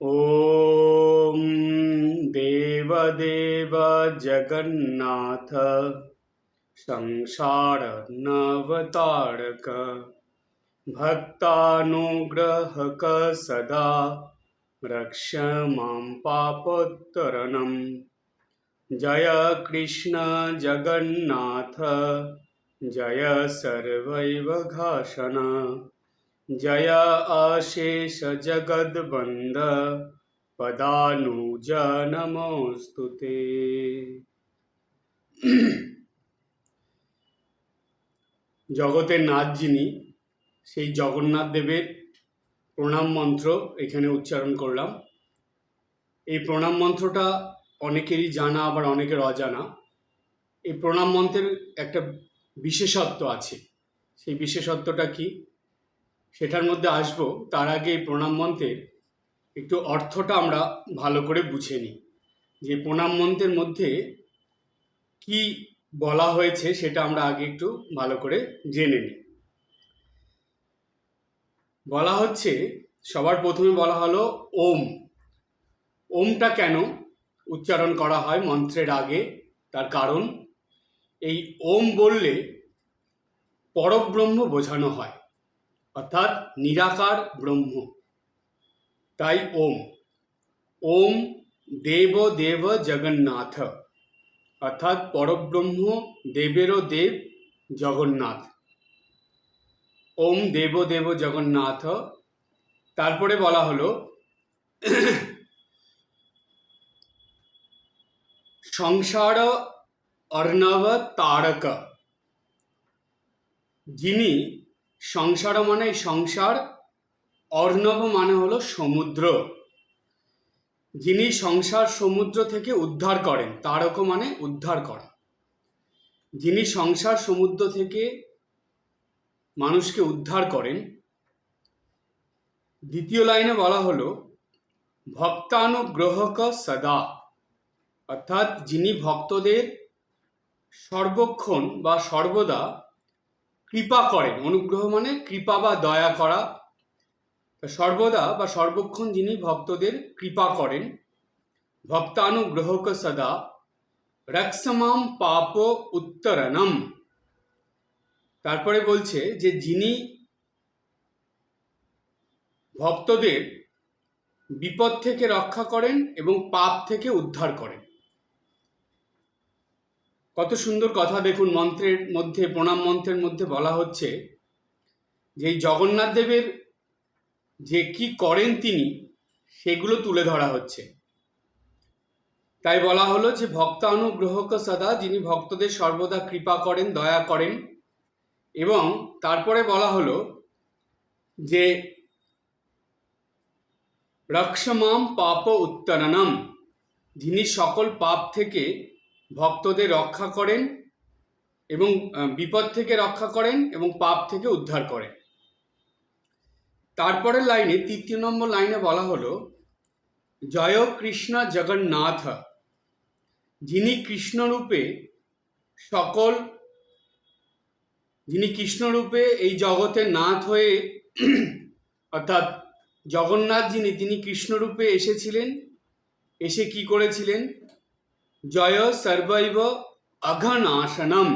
ॐ देवदेव जगन्नाथ संसारनवतारक भक्तानुग्रहक सदा रक्ष मां पापोत्तरणम्। जय कृष्ण जगन्नाथ जय सर्वैवघासन जय अशेष जगद्बन्ध पदानुज नमोस्तुते। জগতের নাথ যিনি, সেই জগন্নাথ দেবের প্রণাম মন্ত্র এখানে উচ্চারণ করলাম। এই প্রণাম মন্ত্রটা অনেকেরই জানা, আবার অনেকের অজানা। এই প্রণাম মন্ত্রের একটা বিশেষত্ব আছে। সেই বিশেষত্বটা কি সেটার মধ্যে আসবো। তার আগে এই প্রণাম মন্ত্রের একটু অর্থটা আমরা ভালো করে বুঝে নিই, যে প্রণাম মন্ত্রের মধ্যে কি বলা হয়েছে সেটা আমরা আগে একটু ভালো করে জেনে নিই। বলা হচ্ছে, সবার প্রথমে বলা হলো ওম। ওমটা কেন উচ্চারণ করা হয় মন্ত্রের আগে, তার কারণ এই ওম বললে পরব্রহ্ম বোঝানো হয়, অর্থাৎ নিরাকার ব্রহ্ম। তাই ওম। ওম দেব দেব জগন্নাথ, অর্থাৎ পরব্রহ্ম, দেবেরও দেব জগন্নাথ। ওম দেব দেব জগন্নাথ। তারপরে বলা হলো সংসার অর্ণব তারক, যিনি সংসার মানে সংসার, অর্ণব মানে হলো সমুদ্র, যিনি সংসার সমুদ্র থেকে উদ্ধার করেন। তারক মানে উদ্ধার করা। যিনি সংসার সমুদ্র থেকে মানুষকে উদ্ধার করেন। দ্বিতীয় লাইনে বলা হলো ভক্তানুগ্রহক সদা, অর্থাৎ যিনি ভক্তদের সর্বক্ষণ বা সর্বদা কৃপা করেন। অনুগ্রহ মানে কৃপা বা দয়া করা। সর্বদা বা সর্বক্ষণ যিনি ভক্তদের কৃপা করেন। ভক্তানুগ্রহক সদা রক্ষমাম পাপ উত্তরণম। তারপরে বলছে যে যিনি ভক্তদের বিপদ থেকে রক্ষা করেন এবং পাপ থেকে উদ্ধার করেন। কত সুন্দর কথা দেখুন। মন্ত্রের মধ্যে, প্রণাম মন্ত্রের মধ্যে বলা হচ্ছে যে এই জগন্নাথ দেবের যে কি করেন তিনি, সেগুলো তুলে ধরা হচ্ছে। তাই বলা হলো যে ভক্তানুগ্রহক সদা, যিনি ভক্তদের সর্বদা কৃপা করেন, দয়া করেন। এবং তারপরে বলা হলো যে রক্ষমাম পাপ উত্তরণম, যিনি সকল পাপ থেকে ভক্তদের রক্ষা করেন এবং বিপদ থেকে রক্ষা করেন এবং পাপ থেকে উদ্ধার করেন। তারপরের লাইনে, ৩ নম্বর লাইনে বলা হলো জয় কৃষ্ণ জগন্নাথ, যিনি কৃষ্ণরূপে যিনি কৃষ্ণরূপে এই জগতের নাথ হয়ে, অর্থাৎ জগন্নাথ যিনি, তিনি কৃষ্ণরূপে এসেছিলেন। এসে কি করেছিলেন? জয় সর্বৈব অঘনাশনম,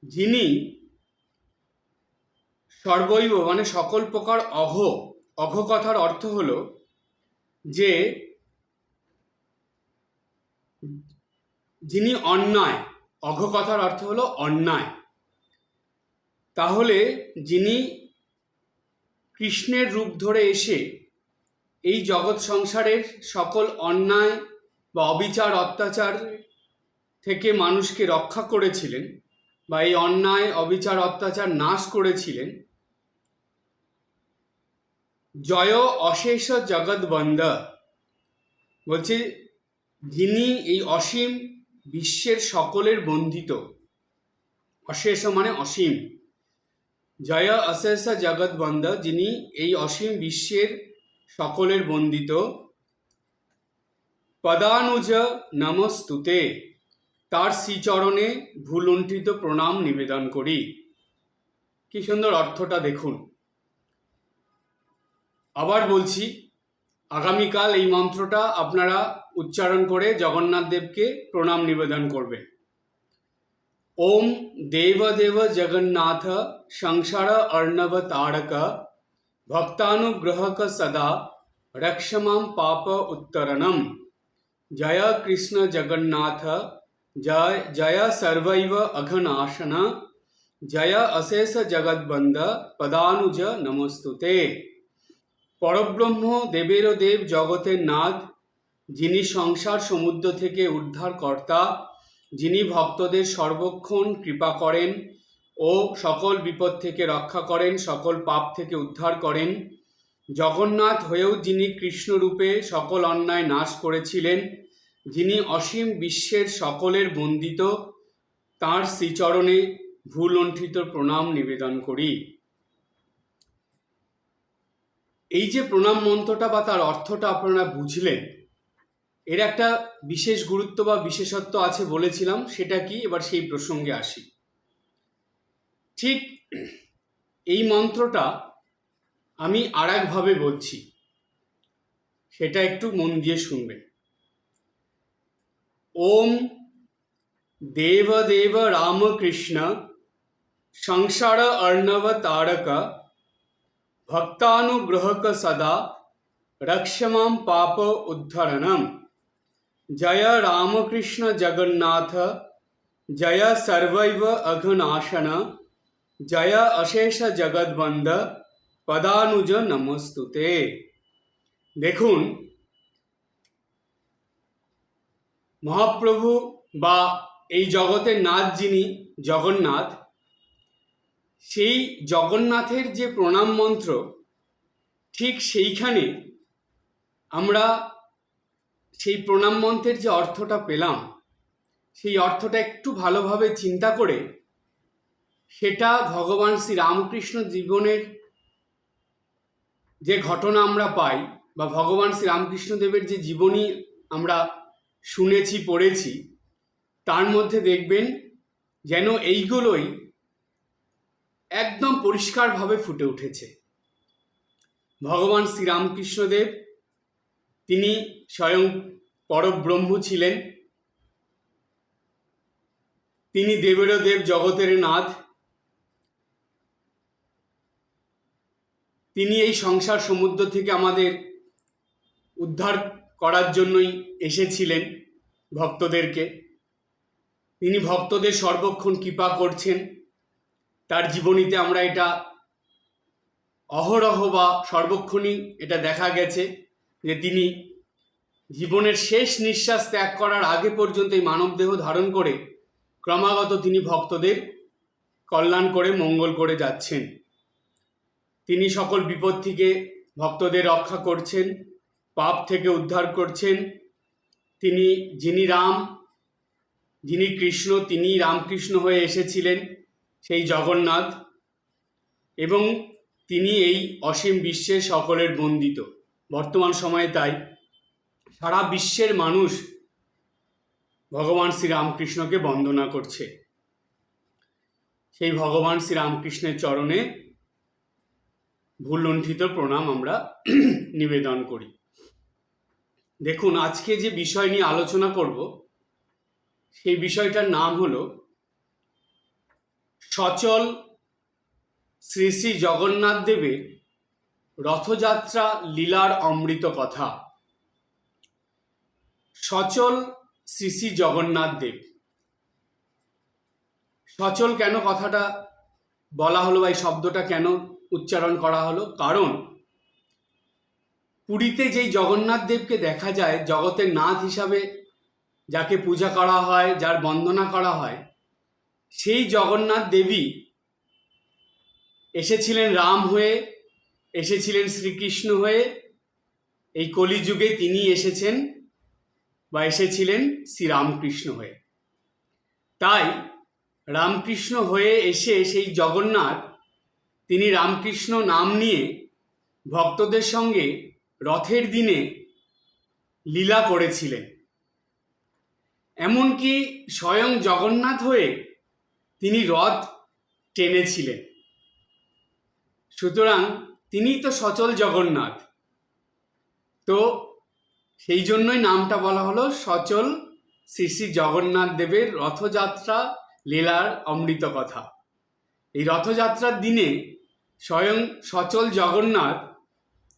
যিনি সর্বৈব মানে সকল প্রকার অঘ কথার অর্থ হলো যে যিনি অন্যায়। অঘ কথার অর্থ হলো অন্যায়। তাহলে যিনি কৃষ্ণের রূপ ধরে এসে এই জগৎ সংসারের সকল অন্যায় বা অবিচার অত্যাচার থেকে মানুষকে রক্ষা করেছিলেন, বা এই অন্যায় অবিচার অত্যাচার নাশ করেছিলেন, জয় অশেষ জগৎবন্ধ, বলছে যিনি এই অসীম বিশ্বের সকলের বন্দিত। অশেষ মানে অসীম। জয় অশেষ জগৎবন্ধ, যিনি এই অসীম বিশ্বের সকলের বন্দিত। পদানুজ নমস্তুতে, তার শ্রীচরণে ভুলুণ্ঠিত প্রণাম নিবেদন করি। কি সুন্দর অর্থটা দেখুন। আবার বলছি, আগামীকাল এই মন্ত্রটা আপনারা উচ্চারণ করে জগন্নাথ দেবকে প্রণাম নিবেদন করবেন। ওম দেব দেব জগন্নাথ সংসার অর্ণব তারক ভক্তানুগ্রহক সদা রক্ষমাম পাপ উত্তরণম। জয় কৃষ্ণ জগন্নাথ জয় জয় সর্বৈব অঘনাশন জয় অশেষ জগৎবন্ধ পদানুজ নমস্তুতে। পরব্রহ্ম দেবেরও দেব জগতের নাথ, যিনি সংসার সমুদ্র থেকে উদ্ধার কর্তা, যিনি ভক্তদের সর্বক্ষণ কৃপা করেন ও সকল বিপদ থেকে রক্ষা করেন, সকল পাপ থেকে উদ্ধার করেন, জগন্নাথ হয়েও যিনি কৃষ্ণরূপে সকল অন্যায় নাশ করেছিলেন, যিনি অসীম বিশ্বের সকলের বন্দিত, তাঁর শ্রীচরণে ভুলণ্ঠিত প্রণাম নিবেদন করি। এই যে প্রণাম মন্ত্রটা বা তার অর্থটা আপনারা বুঝলেন, এর একটা বিশেষ গুরুত্ব বা বিশেষত্ব আছে বলেছিলাম, সেটা কি এবার সেই প্রসঙ্গে আসি। ঠিক এই মন্ত্রটা আমি আর একভাবে বলছি, সেটা একটু মন দিয়ে শুনবেন। ওম দেব দেব রামকৃষ্ণ সংসার অর্ণব তারক ভক্তানুগ্রহক সদা রক্ষমাম পাপ উদ্ধরণম। জয় রামকৃষ্ণ জগন্নাথ জয় সর্বৈব অঘনাশন জয় অশেষ জগৎবন্ধ পদানুজ নমস্তুতে। দেখুন, মহাপ্রভু বা এই জগতের নাথ যিনি জগন্নাথ, সেই জগন্নাথের যে প্রণাম মন্ত্র, ঠিক সেইখানে আমরা সেই প্রণাম মন্ত্রের যে অর্থটা পেলাম, সেই অর্থটা একটু ভালোভাবে চিন্তা করে সেটা ভগবান শ্রী রামকৃষ্ণ জীবনের যে ঘটনা আমরা পাই বা ভগবান শ্রী রামকৃষ্ণদেবের যে জীবনী আমরা শুনেছি পড়েছি, তার মধ্যে দেখবেন যেন এইগুলোই একদম পরিষ্কারভাবে ফুটে উঠেছে। ভগবান শ্রী রামকৃষ্ণদেব তিনি স্বয়ং পরব্রহ্ম ছিলেন, তিনি দেবেরও দেব জগতের নাথ, তিনি এই সংসার সমুদ্র থেকে আমাদের উদ্ধার করার জন্যই এসেছিলেন ভক্তদেরকে। তিনি ভক্তদের সর্বক্ষণ কৃপা করছেন, তার জীবনীতে আমরা এটা অহরহ বা সর্বক্ষণই এটা দেখা গেছে যে তিনি জীবনের শেষ নিঃশ্বাস ত্যাগ করার আগে পর্যন্ত এই মানবদেহ ধারণ করে ক্রমাগত তিনি ভক্তদের কল্যাণ করে মঙ্গল করে যাচ্ছেন। তিনি সকল বিপদ থেকে ভক্তদের রক্ষা করছেন, পাপ থেকে উদ্ধার করছেন। তিনি যিনি রাম, যিনি কৃষ্ণ, তিনি রামকৃষ্ণ হয়ে এসেছিলেন সেই জগন্নাথ, এবং তিনি এই অসীম বিশ্বের সকলের বন্দিত। বর্তমান সময়ে তাই সারা বিশ্বের মানুষ ভগবান শ্রীরামকৃষ্ণকে বন্দনা করছে। সেই ভগবান শ্রীরামকৃষ্ণের চরণে ভুলণ্ঠিত প্রণাম আমরা নিবেদন করি। দেখুন, আজকে যে বিষয় নিয়ে আলোচনা করব, সেই বিষয়টার নাম হলো সচল শ্রী শ্রী জগন্নাথ দেবের রথযাত্রা লীলার অমৃত কথা। সচল শ্রী শ্রী জগন্নাথ দেব। সচল কেন কথাটা বলা হলো বা এই শব্দটা কেন উচ্চারণ করা হলো? কারণ পুরীতে যেই জগন্নাথ দেবকে দেখা যায়, জগতের নাথ হিসাবে যাকে পূজা করা হয়, যার বন্দনা করা হয়, সেই জগন্নাথ দেবী এসেছিলেন রাম হয়ে, এসেছিলেন শ্রীকৃষ্ণ হয়ে। এই কলিযুগে তিনি এসেছেন বা এসেছিলেন শ্রীরামকৃষ্ণ হয়ে। তাই রামকৃষ্ণ হয়ে এসে সেই জগন্নাথ তিনি রামকৃষ্ণ নাম নিয়ে ভক্তদের সঙ্গে রথের দিনে লীলা করেছিলেন। এমনকি স্বয়ং জগন্নাথ হয়ে তিনি রথ টেনেছিলেন। সুতরাং তিনি তো সচল জগন্নাথ। তো সেই জন্যই নামটা বলা হলো সচল শ্রী শ্রী জগন্নাথ দেবের রথযাত্রা লীলার অমৃত কথা। এই রথযাত্রার দিনে স্বয়ং সচল জগন্নাথ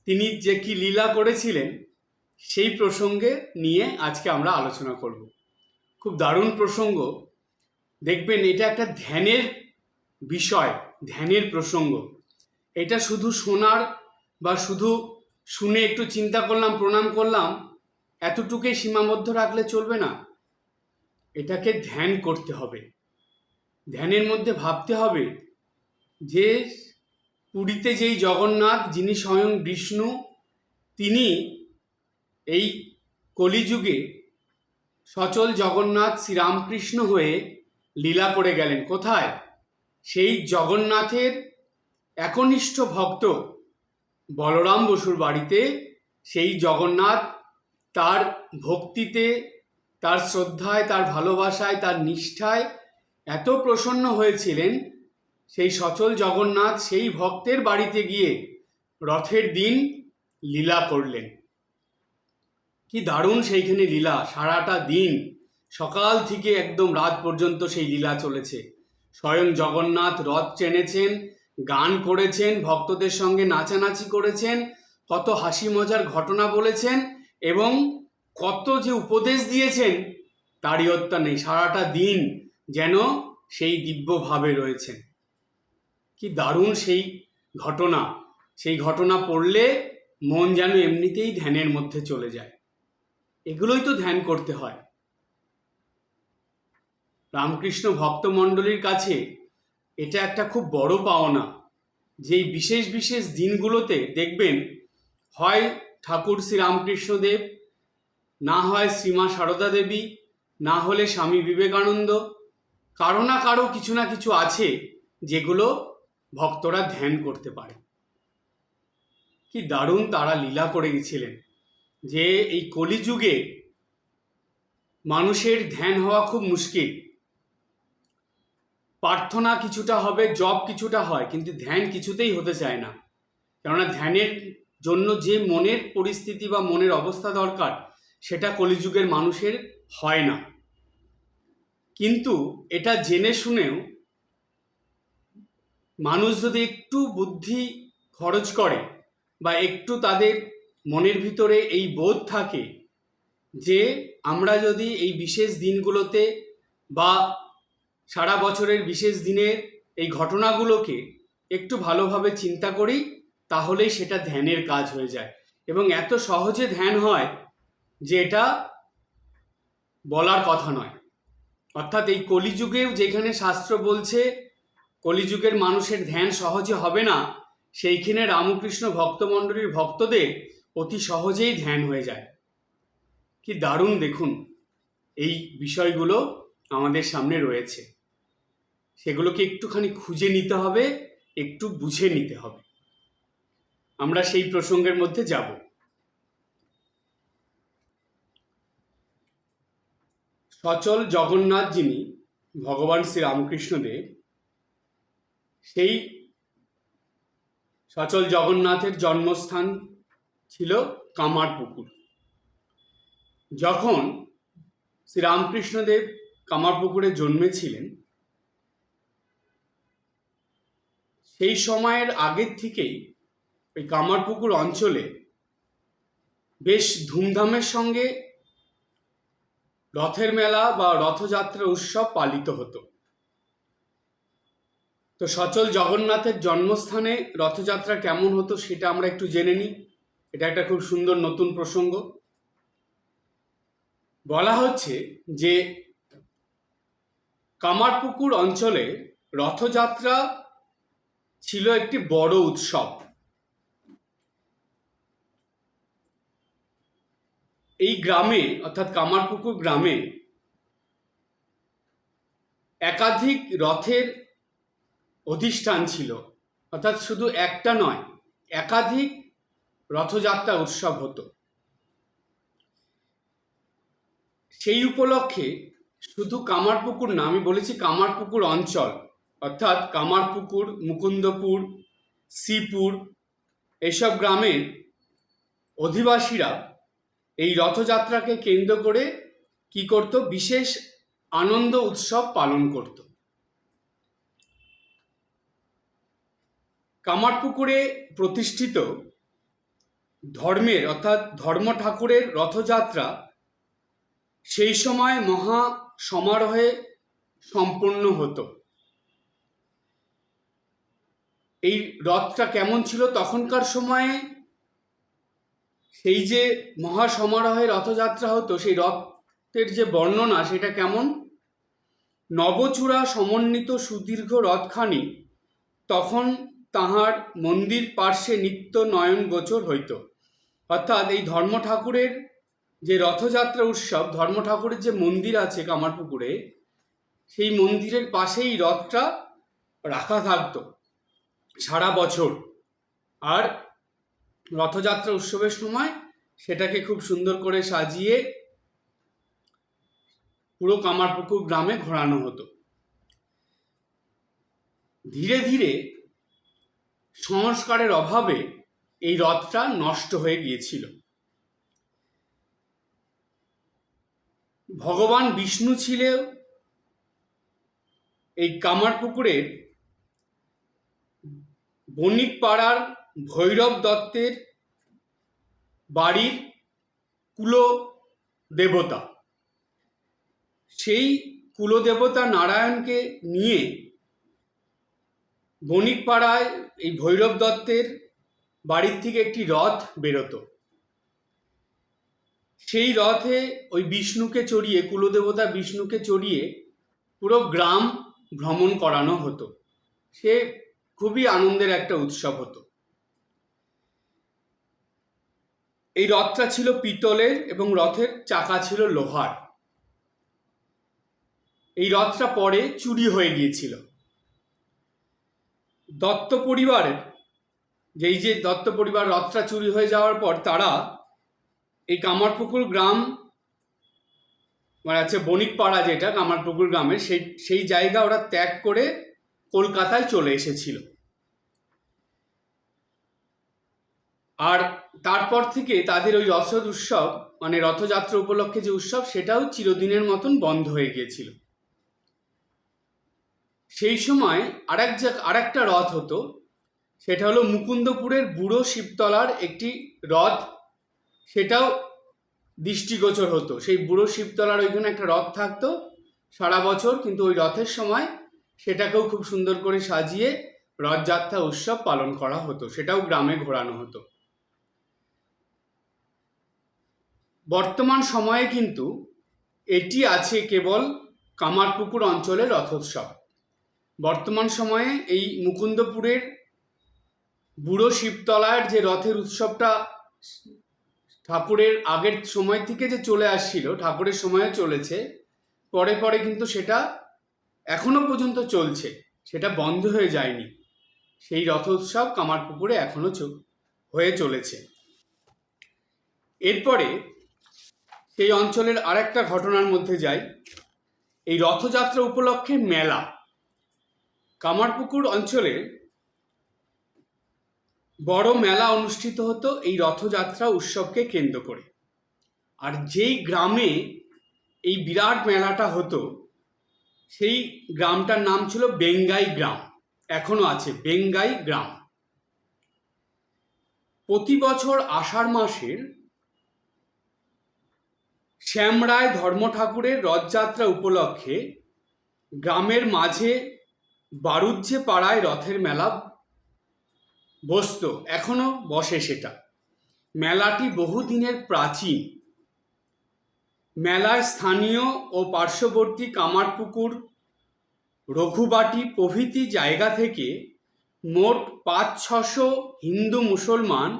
তিনি যে কি লীলা করেছিলেন সেই প্রসঙ্গে নিয়ে আজকে আমরা আলোচনা করব। খুব দারুণ প্রসঙ্গ, দেখবেন এটা একটা ধ্যানের বিষয়, ধ্যানের প্রসঙ্গ। এটা শুধু শোনার বা শুধু শুনে একটু চিন্তা করলাম, প্রণাম করলাম, এতটুকুই সীমাবদ্ধ রাখলে চলবে না। এটাকে ধ্যান করতে হবে। ধ্যানের মধ্যে ভাবতে হবে যে পুরীতে যেই জগন্নাথ, যিনি স্বয়ং বিষ্ণু, তিনি এই কলিযুগে সচল জগন্নাথ শ্রীরামকৃষ্ণ হয়ে লীলা করে গেলেন। কোথায়? সেই জগন্নাথের একনিষ্ঠ ভক্ত বলরাম বসুর বাড়িতে সেই জগন্নাথ তার ভক্তিতে, তার শ্রদ্ধায়, তার ভালোবাসায়, তার নিষ্ঠায় এত প্রসন্ন হয়েছিলেন, সেই সচল জগন্নাথ সেই ভক্তের বাড়িতে গিয়ে রথের দিন লীলা করলেন। কি দারুণ সেইখানে লীলা! সারাটা দিন, সকাল থেকে একদম রাত পর্যন্ত সেই লীলা চলেছে। স্বয়ং জগন্নাথ রথ টেনেছেন, গান করেছেন, ভক্তদের সঙ্গে নাচানাচি করেছেন, কত হাসি মজার ঘটনা বলেছেন এবং কত যে উপদেশ দিয়েছেন তারই অত্যা নেই। সারাটা দিন যেন সেই দিব্যভাবে রয়েছেন। কি দারুণ সেই ঘটনা! সেই ঘটনা পড়লে মন যেন এমনিতেই ধ্যানের মধ্যে চলে যায়। এগুলোই তো ধ্যান করতে হয়। রামকৃষ্ণ ভক্তমণ্ডলীর কাছে এটা একটা খুব বড় পাওনা, যেই বিশেষ বিশেষ দিনগুলোতে দেখবেন হয় ঠাকুর শ্রী রামকৃষ্ণদেব, না হয় শ্রীমা সারদা দেবী, না হলে স্বামী বিবেকানন্দ, কারো না কারো কিছু না কিছু আছে যেগুলো ভক্তরা ধ্যান করতে পারে। কি দারুণ তারা লীলা করে গেছিলেন যে এই কলিযুগে মানুষের ধ্যান হওয়া খুব মুশকিল। প্রার্থনা কিছুটা হবে, জপ কিছুটা হয়, কিন্তু ধ্যান কিছুতেই হতে চায় না। কেননা ধ্যানের জন্য যে মনের পরিস্থিতি বা মনের অবস্থা দরকার সেটা কলিযুগের মানুষের হয় না। কিন্তু এটা জেনে শুনেও মানুষ যদি একটু বুদ্ধি খরচ করে বা একটু তাদের মনের ভিতরে এই বোধ থাকে যে আমরা যদি এই বিশেষ দিনগুলোতে বা সারা বছরের বিশেষ দিনের এই ঘটনাগুলোকে একটু ভালোভাবে চিন্তা করি, তাহলেই সেটা ধ্যানের কাজ হয়ে যায়। এবং এত সহজে ধ্যান হয় যে এটা বলার কথা নয়। অর্থাৎ এই কলিযুগেও যেখানে শাস্ত্র বলছে কলিযুগের মানুষের ধ্যান সহজে হবে না, সেইখানে রামকৃষ্ণ ভক্তমণ্ডলীর ভক্তদের অতি সহজেই ধ্যান হয়ে যায়। কি দারুণ! দেখুন, এই বিষয়গুলো আমাদের সামনে রয়েছে, সেগুলোকে একটুখানি খুঁজে নিতে হবে, একটু বুঝে নিতে হবে। আমরা সেই প্রসঙ্গের মধ্যে যাব। সচল জগন্নাথ যিনি ভগবান শ্রী রামকৃষ্ণদেব, সেই সচল জগন্নাথের জন্মস্থান ছিল কামারপুকুর। যখন শ্রীরামকৃষ্ণদেব কামারপুকুরে জন্মেছিলেন, সেই সময়ের আগের থেকেই ওই কামারপুকুর অঞ্চলে বেশ ধুমধামের সঙ্গে রথের মেলা বা রথযাত্রা উৎসব পালিত হতো। তো সচল জগন্নাথের জন্মস্থানে রথযাত্রা কেমন হতো সেটা আমরা একটু জেনে নিই। এটা একটা খুব সুন্দর নতুন প্রসঙ্গ। বলা হচ্ছে যে কামারপুকুর অঞ্চলে রথযাত্রা ছিল একটি বড় উৎসব। এই গ্রামে অর্থাৎ কামারপুকুর গ্রামে একাধিক রথের অধিষ্ঠান ছিল, অর্থাৎ শুধু একটা নয়, একাধিক রথযাত্রা উৎসব হতো। সেই উপলক্ষে শুধু কামারপুকুর না, আমি বলেছি কামারপুকুর অঞ্চল, অর্থাৎ কামারপুকুর, মুকুন্দপুর, শ্রীপুর, এসব গ্রামের অধিবাসীরা এই রথযাত্রাকে কেন্দ্র করে কি করত? বিশেষ আনন্দ উৎসব পালন করত। কামারপুকুরে প্রতিষ্ঠিত ধর্মের অর্থাৎ ধর্ম ঠাকুরের রথযাত্রা সেই সময় মহা সমারোহে সম্পন্ন হতো। এই রথটা কেমন ছিল তখনকার সময়ে? সেই যে মহা সমারোহে রথযাত্রা হতো, সেই রথের যে বর্ণনা সেটা কেমন? নবচূড়া সমন্বিত সুদীর্ঘ রথখানি তখন তাহার মন্দির পার্শ্বে নিত্য নয়ন গোচর হইত। অর্থাৎ এই ধর্ম ঠাকুরের যে রথযাত্রা উৎসব, ধর্ম ঠাকুরের যে মন্দির আছে কামারপুকুরে, সেই মন্দিরের পাশেই রথটা রাখা থাকতো সারা বছর। আর রথযাত্রা উৎসবের সময় সেটাকে খুব সুন্দর করে সাজিয়ে পুরো কামারপুকুর গ্রামে ঘোরানো হতো। ধীরে ধীরে সংস্কারের অভাবে এই রথটা নষ্ট হয়ে গিয়েছিল। ভগবান বিষ্ণু ছিলেন এই কামারপুকুরের বণিকপাড়ার ভৈরব দত্তের বাড়ির কুলদেবতা। সেই কুলদেবতা নারায়ণকে নিয়ে বণিকপাড়ায় এই ভৈরব দত্তের বাড়ির থেকে একটি রথ বেরোতো। সেই রথে ওই বিষ্ণুকে চড়িয়ে, কুলদেবতা বিষ্ণুকে চড়িয়ে পুরো গ্রাম ভ্রমণ করানো হতো। সে খুবই আনন্দের একটা উৎসব হতো। এই রথটা ছিল পিতলের এবং রথের চাকা ছিল লোহার। এই রথটা পরে চুরি হয়ে গিয়েছিল। দত্ত পরিবারের যে দত্ত পরিবার রথটা চুরি হয়ে যাওয়ার পর তারা এই কামারপুকুর গ্রাম, মানে আছে বণিকপাড়া যেটা কামারপুকুর গ্রামের, সেই জায়গা ওরা ত্যাগ করে কলকাতায় চলে এসেছিল। আর তারপর থেকে তাদের ওই রথ উৎসব, মানে রথযাত্রা উপলক্ষে যে উৎসব, সেটাও চিরদিনের মতন বন্ধ হয়ে গিয়েছিল। সেই সময় আরেকটা রথ হতো, সেটা হলো মুকুন্দপুরের বুড়ো শিবতলার একটি রথ। সেটাও দৃষ্টিগোচর হতো। সেই বুড়ো শিবতলার ওইখানে একটা রথ থাকতো সারা বছর, কিন্তু ওই রথের সময় সেটাকেও খুব সুন্দর করে সাজিয়ে রথযাত্রা উৎসব পালন করা হতো, সেটাও গ্রামে ঘোরানো হতো। বর্তমান সময়ে কিন্তু এটি আছে কেবল কামারপুকুর অঞ্চলের রথোৎসব। বর্তমান সময়ে এই মুকুন্দপুরের বুড়ো শিবতলার যে রথের উৎসবটা ঠাকুরের আগের সময় থেকে যে চলে আসছিল, ঠাকুরের সময়ে চলেছে, পরে পরে কিন্তু সেটা এখনো পর্যন্ত চলছে, সেটা বন্ধ হয়ে যায়নি। সেই রথ উৎসব কামারপুকুরে এখনো হয়ে চলেছে। এরপরে সেই অঞ্চলের আরেকটা ঘটনার মধ্যে যাই। এই রথযাত্রা উপলক্ষে মেলা। কামারপুকুর অঞ্চলে বড় মেলা অনুষ্ঠিত হতো এই রথযাত্রা উৎসবকে কেন্দ্র করে। আর যেই গ্রামে এই বিরাট মেলাটা হতো, সেই গ্রামটার নাম ছিল বেঙ্গাই গ্রাম। এখনো আছে বেঙ্গাই গ্রাম। প্রতি বছর আষাঢ় মাসের শ্যামরায় ধর্ম ঠাকুরের রথযাত্রা উপলক্ষে গ্রামের মাঝে বারুজ্জে পাড়ায় রথের মেলা বসত। এখনো বসে সেটা। মেলাটি বহুদিনের প্রাচীন। মেলায় স্থানীয় ও পার্শ্ববর্তী কামারপুকুর, রঘুবাটি প্রভৃতি জায়গা থেকে মোট 500-600 হিন্দু, মুসলমান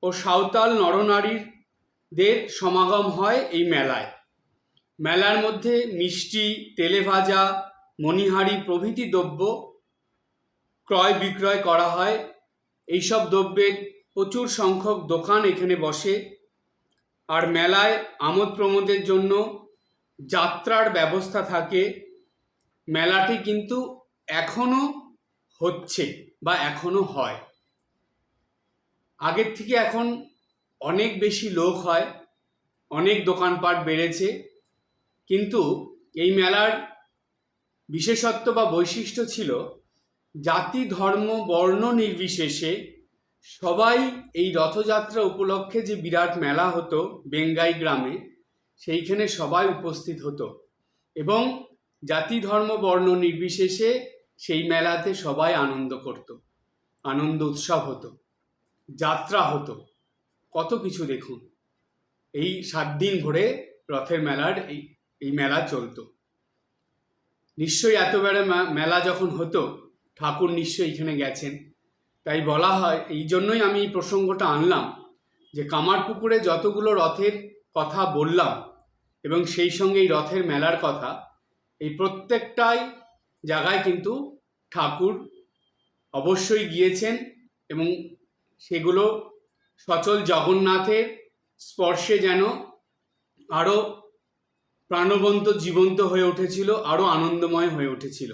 ও সাঁওতাল নরনারীদের সমাগম হয় এই মেলায়। মেলার মধ্যে মিষ্টি, তেলেভাজা, মণিহারি প্রভৃতি দ্রব্য ক্রয় বিক্রয় করা হয়। এইসব দ্রব্যের প্রচুর সংখ্যক দোকান এখানে বসে। আর মেলায় আমোদ প্রমোদের জন্য যাত্রার ব্যবস্থা থাকে। মেলাটি কিন্তু এখনো হচ্ছে বা এখনো হয়। আগের থেকে এখন অনেক বেশি লোক হয়, অনেক দোকানপাট বেড়েছে, কিন্তু এই মেলার বিশেষত্ব বা বৈশিষ্ট্য ছিল জাতি ধর্ম বর্ণ নির্বিশেষে সবাই এই রথযাত্রা উপলক্ষে যে বিরাট মেলা হতো বেঙ্গাই গ্রামে, সেইখানে সবাই উপস্থিত হতো এবং জাতি ধর্ম বর্ণ নির্বিশেষে সেই মেলাতে সবাই আনন্দ করত, আনন্দ উৎসব হতো, যাত্রা হতো, কত কিছু দেখুন। এই 7 দিন ধরে রথের মেলার এই মেলা চলতো। নিশ্চয়ই এত বড় মেলা যখন হতো ঠাকুর নিশ্চয়ই এখানে গেছেন। তাই বলা হয়, এই জন্যই আমি এই প্রসঙ্গটা আনলাম যে কামারপুকুরে যতগুলো রথের কথা বললাম এবং সেই সঙ্গে এই রথের মেলার কথা, এই প্রত্যেকটাই জায়গায় কিন্তু ঠাকুর অবশ্যই গিয়েছেন এবং সেগুলো সচল জগন্নাথের স্পর্শে যেন আরও প্রাণবন্ত জীবন্ত হয়ে উঠেছিল, আরও আনন্দময় হয়ে উঠেছিল।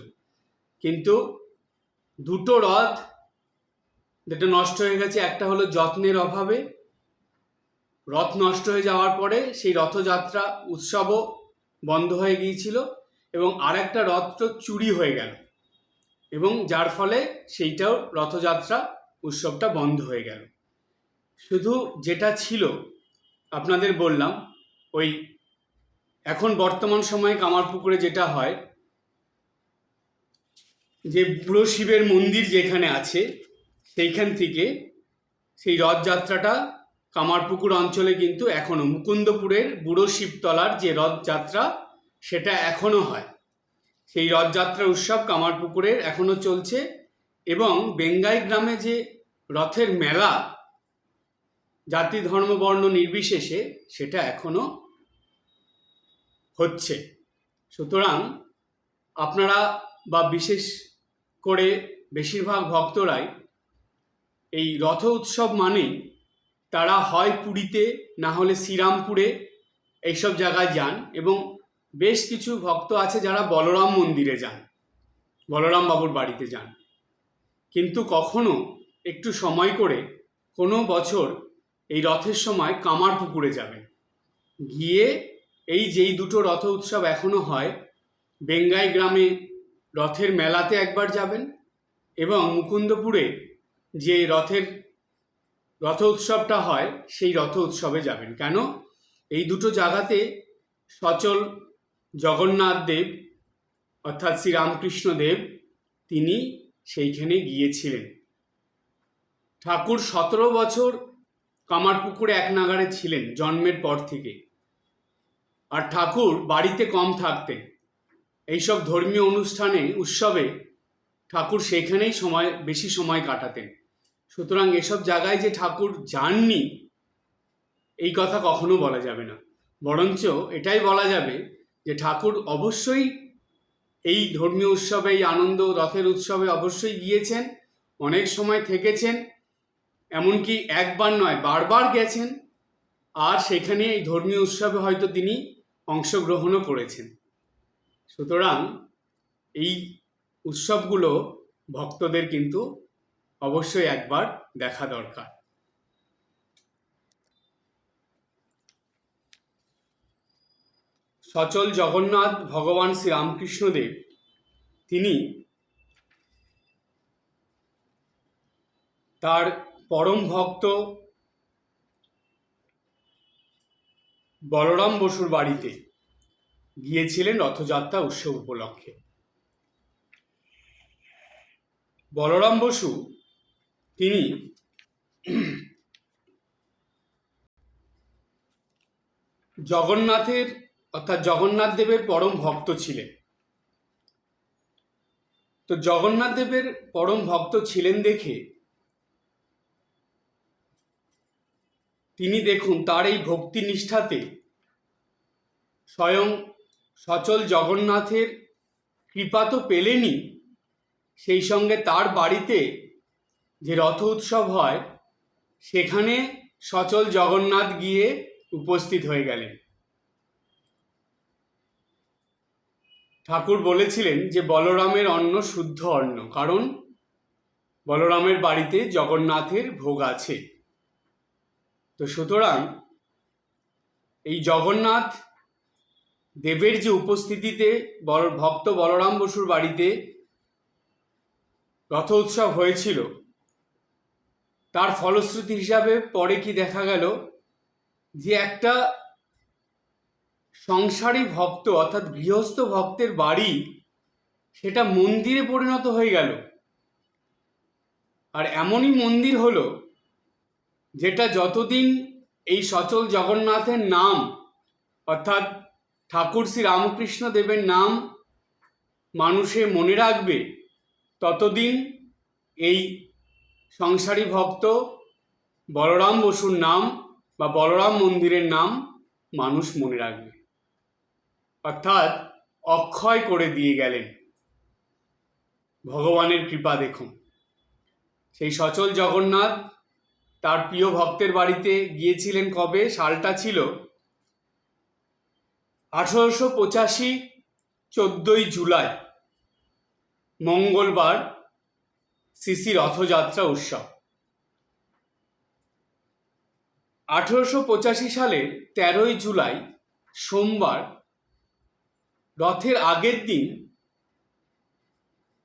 কিন্তু দুটো রথ যেটা নষ্ট হয়ে গেছে, একটা হলো যত্নের অভাবে, রথ নষ্ট হয়ে যাওয়ার পরে সেই রথযাত্রা উৎসবও বন্ধ হয়ে গিয়েছিল, এবং আরেকটা রথ তো চুরি হয়ে গেল এবং যার ফলে সেইটাও রথযাত্রা উৎসবটা বন্ধ হয়ে গেল। শুধু যেটা ছিল আপনাদের বললাম, ওই এখন বর্তমান সময়ে কামারপুকুরে যেটা হয়, যে বুড়ো শিবের মন্দির যেখানে আছে সেইখান থেকে সেই রথযাত্রাটা কামারপুকুর অঞ্চলে কিন্তু এখনো মুকুন্দপুরের বুড়ো শিবতলার যে রথযাত্রা সেটা এখনো হয়। সেই রথযাত্রা উৎসব কামারপুকুরের এখনো চলছে এবং বেঙ্গাই গ্রামে যে রথের মেলা জাতি ধর্ম বর্ণ নির্বিশেষে সেটা এখনো হচ্ছে। সুতরাং আপনারা বা বিশেষ করে বেশিরভাগ ভক্তরাই এই রথ উৎসব মানেই তারা হয় পুরীতে, না হলে শ্রীরামপুরে এইসব জায়গায় যান, এবং বেশ কিছু ভক্ত আছে যারা বলরাম মন্দিরে যান, বলরাম বাবুর বাড়িতে যান। কিন্তু কখনো একটু সময় করে কোনো বছর এই রথের সময় কামারপুকুরে যাবেন, গিয়ে এই যেই দুটো রথ উৎসব এখনো হয়, বেঙ্গাই গ্রামে রথের মেলাতে একবার যাবেন এবং মুকুন্দপুরে যে রথ উৎসবটা হয় সেই রথ উৎসবে যাবেন। কেন? এই দুটো জায়গাতে সচল জগন্নাথ দেব অর্থাৎ শ্রীরামকৃষ্ণ দেব তিনি সেইখানে গিয়েছিলেন। ঠাকুর 17 বছর কামারপুকুরে এক নাগাড়ে ছিলেন জন্মের পর থেকে, আর ঠাকুর বাড়িতে কম থাকতেন। এইসব ধর্মীয় অনুষ্ঠানে উৎসবে ঠাকুর সেখানেই বেশি সময় কাটাতেন। সুতরাং এসব জায়গায় যে ঠাকুর যাননি এই কথা কখনো বলা যাবে না, বরঞ্চ এটাই বলা যাবে যে ঠাকুর অবশ্যই এই ধর্মীয় উৎসবে, এই আনন্দ রথের উৎসবে অবশ্যই গিয়েছেন, অনেক সময় থেকেছেন, এমনকি একবার নয় বারবার গেছেন, আর সেখানে এই ধর্মীয় উৎসবে হয়তো তিনি অংশগ্রহণও করেছেন। সুতরাং এই উৎসবগুলো ভক্তদের কিন্তু অবশ্যই একবার দেখা দরকার। সচল জগন্নাথ ভগবান শ্রীরামকৃষ্ণদেব তিনি তার পরম ভক্ত বলরাম বসুর বাড়িতে গিয়েছিলেন রথযাত্রা উৎসব উপলক্ষে। বলরাম বসু তিনি জগন্নাথের অর্থাৎ জগন্নাথ দেবের পরম ভক্ত ছিলেন। তো জগন্নাথ দেবের পরম ভক্ত ছিলেন দেখে তিনি দেখুন তার এই ভক্তি নিষ্ঠাতে স্বয়ং সচল জগন্নাথের কৃপা তো পেলেনই, সেই সঙ্গে তার বাড়িতে যে রথ উৎসব হয় সেখানে সচল জগন্নাথ গিয়ে উপস্থিত হয়ে গেলেন। ঠাকুর বলেছিলেন যে বলরামের অন্ন শুদ্ধ অন্ন, কারণ বলরামের বাড়িতে জগন্নাথের ভোগ আছে। তো সুতরাং এই জগন্নাথ দেবের যে উপস্থিতিতে ভক্ত বলরাম বসুর বাড়িতে রথ উৎসব হয়েছিল, তার ফলশ্রুতি হিসাবে পরে কি দেখা গেল যে একটা সংসারী ভক্ত অর্থাৎ গৃহস্থ ভক্তের বাড়ি সেটা মন্দিরে পরিণত হয়ে গেল। আর এমনই মন্দির হলো যেটা যতদিন এই সচল জগন্নাথের নাম অর্থাৎ ঠাকুর শ্রী রামকৃষ্ণ দেবের নাম মানুষে মনে রাখবে, ততদিন এই সংসারী ভক্ত বলরাম বসুর নাম বা বলরাম মন্দিরের নাম মানুষ মনে রাখবে। অর্থাৎ অক্ষয় করে দিয়ে গেলেন। ভগবানের কৃপা দেখুন। সেই সচল জগন্নাথ তার প্রিয় ভক্তের বাড়িতে গিয়েছিলেন কবে? সালটা ছিল 1885 14ই জুলাই, মঙ্গলবার, শ্রী রথযাত্রা উৎসব। 1885 সালের 13ই জুলাই সোমবার, রথের আগের দিন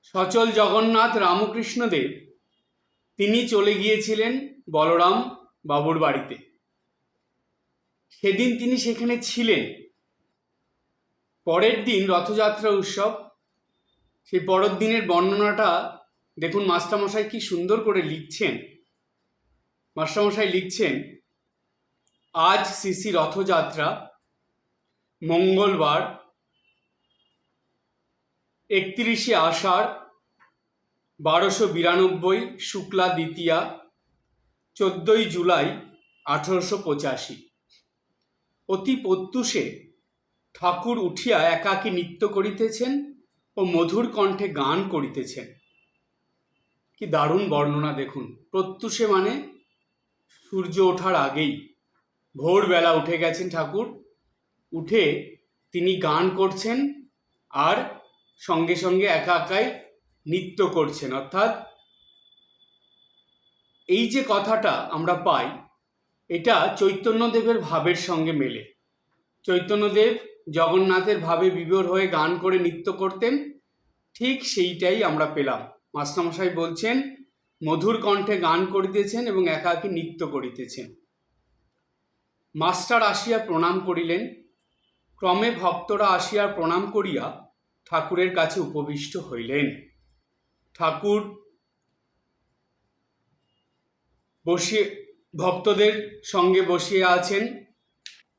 সচল জগন্নাথ রামকৃষ্ণদেব তিনি চলে গিয়েছিলেন বলরাম বাবুর বাড়িতে। সেদিন তিনি সেখানে ছিলেন। পরের দিন রথযাত্রা উৎসব, সেই পরের দিনের বর্ণনাটা দেখুন মাস্টারমশাই কি সুন্দর করে লিখছেন। মাস্টারমশাই লিখছেন, আজ শ্রী রথযাত্রা, মঙ্গলবার 31শে আষাঢ় 1292 শুক্লা দ্বিতীয়া, 14ই জুলাই 1885। অতি প্রত্যুষে ঠাকুর উঠিয়া একাকী নৃত্য করিতেছেন ও মধুর কণ্ঠে গান করিতেছেন। কি দারুণ বর্ণনা দেখুন। প্রত্যুষে মানে সূর্য ওঠার আগেই, ভোরবেলা উঠে গেছেন ঠাকুর, উঠে তিনি গান করছেন আর সঙ্গে সঙ্গে একা একাই নৃত্য করছেন। অর্থাৎ এই যে কথাটা আমরা পাই, এটা চৈতন্যদেবের ভাবের সঙ্গে মেলে। চৈতন্যদেব জগন্নাথের ভাবে বিভোর হয়ে গান করে নৃত্য করতেন, ঠিক সেইটাই আমরা পেলাম। মাস্টারমশাই বলছেন মধুর কণ্ঠে গান করিতেছেন এবং একাকী নৃত্য করিতেছেন। মাস্টার আসিয়া প্রণাম করিলেন। ক্রমে ভক্তরা আসিয়া প্রণাম করিয়া ঠাকুরের কাছে উপবিষ্ট হইলেন। ঠাকুর বসিয়ে ভক্তদের সঙ্গে বসিয়া আছেন।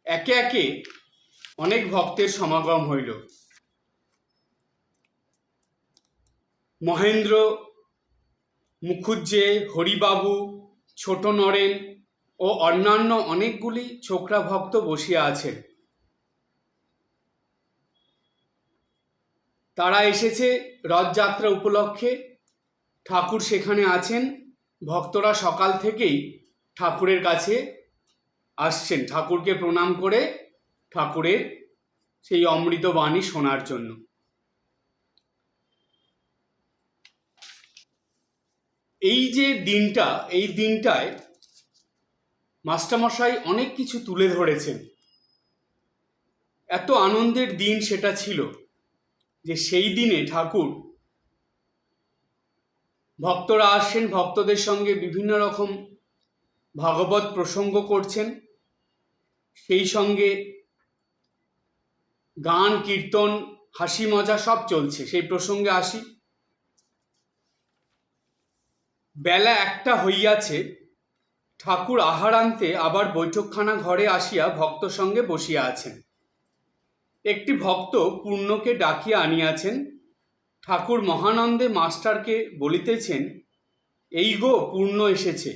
একে একে অনেক ভক্তের সমাগম হইল। মহেন্দ্র মুখুজ্জে, হরিবাবু, ছোট নরেন ও অন্যান্য অনেকগুলি ছোকরা ভক্ত বসিয়া আছেন। তারা এসেছে রথযাত্রা উপলক্ষে। ঠাকুর সেখানে আছেন। ভক্তরা সকাল থেকেই ঠাকুরের কাছে আসছেন ঠাকুরকে প্রণাম করে ঠাকুরের সেই অমৃত বাণী শোনার জন্য। এই যে দিনটা, এই দিনটায় মাস্টারমশাই অনেক কিছু তুলে ধরেছেন। এত আনন্দের দিন সেটা ছিল যে সেই দিনে ঠাকুর, ভক্তরা আসছেন, ভক্তদের সঙ্গে বিভিন্ন রকম ভাগবত প্রসঙ্গ করছেন, সেই সঙ্গে গান কীর্তন হাসি মজা সব চলছে। সেই প্রসঙ্গে আসি। বেলা 1টা হইয়াছে। ঠাকুর আহারান্তে আবার বৈঠকখানা ঘরে আসিয়া ভক্ত সঙ্গে বসিয়া আছেন। একটি ভক্ত পূর্ণকে ডাকিয়া আনিয়াছেন। ঠাকুর মহানন্দে মাস্টারকে বলিতেছেন, এই গো পূর্ণ এসেছে।